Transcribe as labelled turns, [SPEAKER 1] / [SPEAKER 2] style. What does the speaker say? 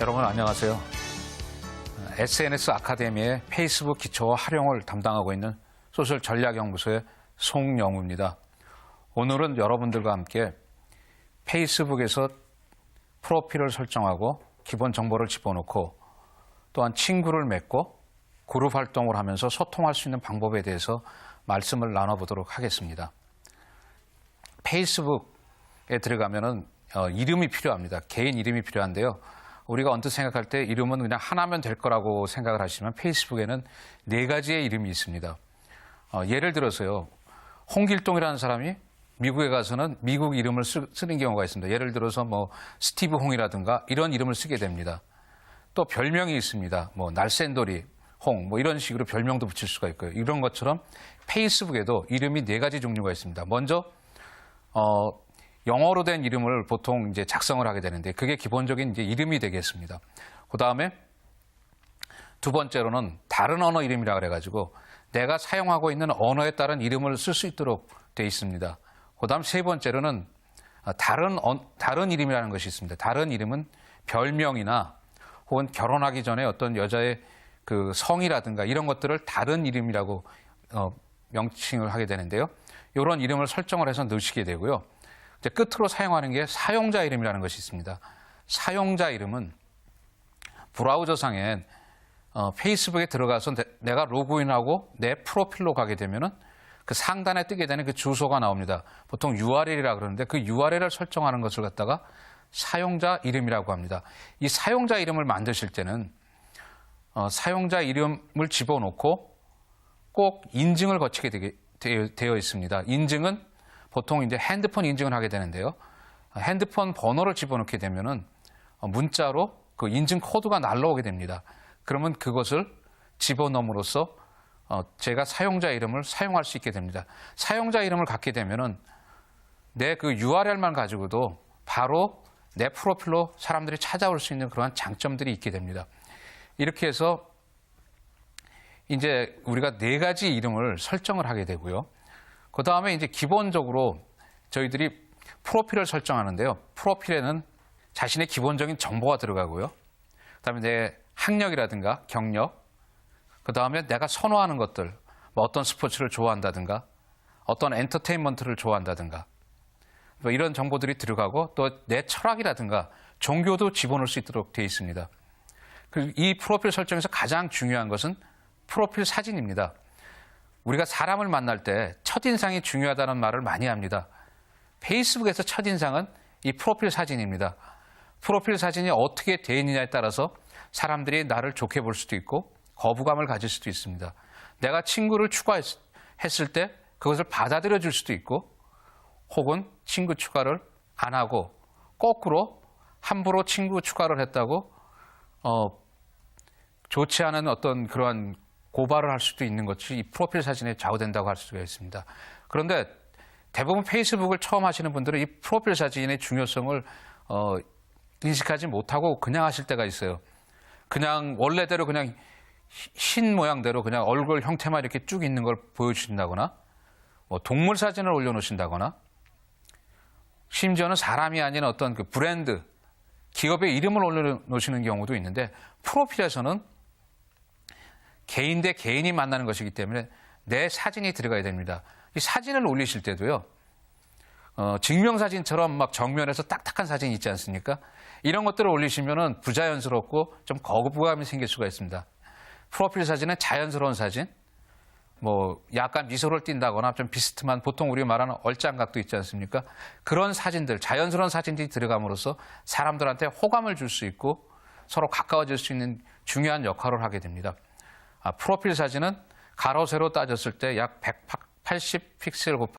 [SPEAKER 1] 여러분 안녕하세요. SNS 아카데미의 페이스북 기초 활용을 담당하고 있는 소셜 전략연구소의 송영우입니다. 오늘은 여러분들과 함께 페이스북에서 프로필을 설정하고 기본 정보를 집어넣고 또한 친구를 맺고 그룹 활동을 하면서 소통할 수 있는 방법에 대해서 말씀을 나눠보도록 하겠습니다. 페이스북에 들어가면은 이름이 필요합니다. 개인 이름이 필요한데요. 우리가 언뜻 생각할 때 이름은 그냥 하나면 될 거라고 생각을 하시지만 페이스북에는 4가지의 이름이 있습니다. 예를 들어서요. 홍길동이라는 사람이 미국에 가서는 미국 이름을 쓰는 경우가 있습니다. 예를 들어서 뭐 스티브 홍이라든가 이런 이름을 쓰게 됩니다. 또 별명이 있습니다. 뭐 날쌘돌이, 홍, 뭐 이런 식으로 별명도 붙일 수가 있고요. 이런 것처럼 페이스북에도 이름이 4가지 종류가 있습니다. 먼저 영어로 된 이름을 보통 이제 작성을 하게 되는데 그게 기본적인 이제 이름이 되겠습니다. 그 다음에 두 번째로는 다른 언어 이름이라 그래가지고 내가 사용하고 있는 언어에 따른 이름을 쓸 수 있도록 되어 있습니다. 그 다음 세 번째로는 다른 이름이라는 것이 있습니다. 다른 이름은 별명이나 혹은 결혼하기 전에 어떤 여자의 그 성이라든가 이런 것들을 다른 이름이라고 명칭을 하게 되는데요. 이런 이름을 설정을 해서 넣으시게 되고요. 이제 끝으로 사용하는 게 사용자 이름이라는 것이 있습니다. 사용자 이름은 브라우저상에 페이스북에 들어가서 내가 로그인하고 내 프로필로 가게 되면은 그 상단에 뜨게 되는 그 주소가 나옵니다. 보통 URL이라 그러는데 그 URL을 설정하는 것을 갖다가 사용자 이름이라고 합니다. 이 사용자 이름을 만드실 때는 사용자 이름을 집어넣고 꼭 인증을 거치게 되어 있습니다. 인증은 보통 이제 핸드폰 인증을 하게 되는데요. 핸드폰 번호를 집어넣게 되면은 문자로 그 인증 코드가 날라오게 됩니다. 그러면 그것을 집어넣음으로써 제가 사용자 이름을 사용할 수 있게 됩니다. 사용자 이름을 갖게 되면은 내 그 URL만 가지고도 바로 내 프로필로 사람들이 찾아올 수 있는 그러한 장점들이 있게 됩니다. 이렇게 해서 이제 우리가 4가지 이름을 설정을 하게 되고요. 그 다음에 이제 기본적으로 저희들이 프로필을 설정하는데요. 프로필에는 자신의 기본적인 정보가 들어가고요. 그 다음에 내 학력이라든가 경력, 그 다음에 내가 선호하는 것들, 뭐 어떤 스포츠를 좋아한다든가, 어떤 엔터테인먼트를 좋아한다든가, 뭐 이런 정보들이 들어가고 또 내 철학이라든가 종교도 집어넣을 수 있도록 되어 있습니다. 그리고 이 프로필 설정에서 가장 중요한 것은 프로필 사진입니다. 우리가 사람을 만날 때 첫인상이 중요하다는 말을 많이 합니다. 페이스북에서 첫인상은 이 프로필 사진입니다. 프로필 사진이 어떻게 되어 있느냐에 따라서 사람들이 나를 좋게 볼 수도 있고 거부감을 가질 수도 있습니다. 내가 친구를 추가했을 때 그것을 받아들여 줄 수도 있고 혹은 친구 추가를 안 하고 거꾸로 함부로 친구 추가를 했다고 좋지 않은 어떤 그러한 고발을 할 수도 있는 것이 이 프로필 사진에 좌우된다고 할 수가 있습니다. 그런데 대부분 페이스북을 처음 하시는 분들은 이 프로필 사진의 중요성을 인식하지 못하고 그냥 하실 때가 있어요. 그냥 원래대로 그냥 신 모양대로 그냥 얼굴 형태만 이렇게 쭉 있는 걸 보여주신다거나 뭐 동물 사진을 올려놓으신다거나 심지어는 사람이 아닌 어떤 그 브랜드, 기업의 이름을 올려놓으시는 경우도 있는데 프로필에서는 개인 대 개인이 만나는 것이기 때문에 내 사진이 들어가야 됩니다. 이 사진을 올리실 때도요. 증명사진처럼 막 정면에서 딱딱한 사진이 있지 않습니까? 이런 것들을 올리시면은 부자연스럽고 좀 거부감이 생길 수가 있습니다. 프로필 사진은 자연스러운 사진, 뭐 약간 미소를 띈다거나 좀 비스듬한 보통 우리가 말하는 얼짱각도 있지 않습니까? 그런 사진들, 자연스러운 사진들이 들어감으로써 사람들한테 호감을 줄 수 있고 서로 가까워질 수 있는 중요한 역할을 하게 됩니다. 프로필 사진은 가로 세로 따졌을 때 약 180 픽셀 곱하기